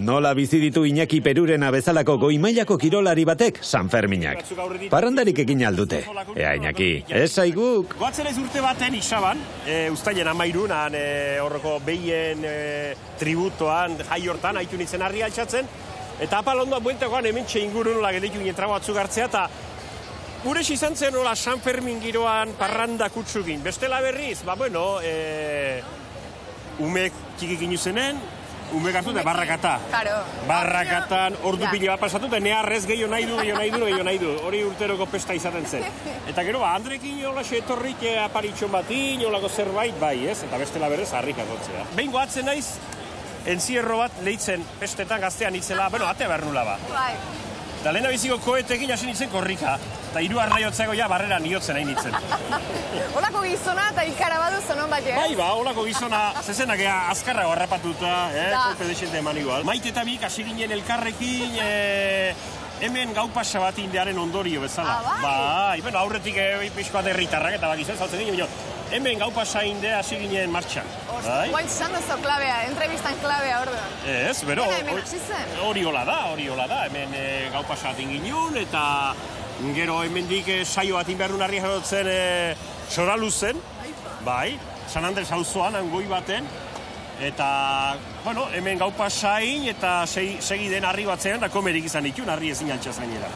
Nola bizi ditu Iñaki Perurena bezalako goi-mailako kirolari batek Sanferminak? Parrandarik egin aldute. Ea, Iñaki, ez zaiguk. Goatzen ez urte baten Isaban, ustailen 13an, horreko behien tributoan, jai hortan, haitu nintzen harri altxatzen, eta apal ondoan buentekoan hemen inguru nola geditu ginen trago batzuk hartzea, eta gure izan zen nola Sanfermin giroan parranda kutsugin. Bestela berriz, umek txikik inuzenen, umek hartu eta barrakata. Barrakatan ordu pila bat pasatu eta neharrez gehiago nahi du. Hori urteroko pesta izaten zen. Eta gero, Andrekin holaxe etorrik aparitxon batin, holako zerbait, bai, ez? Eta bestela berrez harrik agotzea. Behin goatzen naiz, enzierro bat lehitzen pestetan gaztean itzela, atea behar nula ba. Eta lehena biziko koetekin hasi nintzen korrika. Eta 3 arraiotzeko barreran iotzen nahi nintzen. Olako gizona eta ikara badu zonon bat, Bai, olako gizona, zezenak azkarra harrapatuta, kolpe desente eman igual. Maite eta bik hasi ginen elkarrekin, hemen gau pasa bat indearen ondorio bezala. Bai, aurretik pixkoat herritarrak eta bakizan zautzen ginen, hemen gau pasa inde hasi ginen martxan. Guain zan dozo klabea, entrevistan klabea orduan. Ez, bero, hori hola da, hemen gau pasa bat ingin eta gero hemendik saio bat inberrun harri jarotzen Soraluzen, bai, San Andres auzoan, angoi baten, eta, hemen gau pasain eta segi den harri batzean, da komerik izan itun, harri ezin altxaz gainera.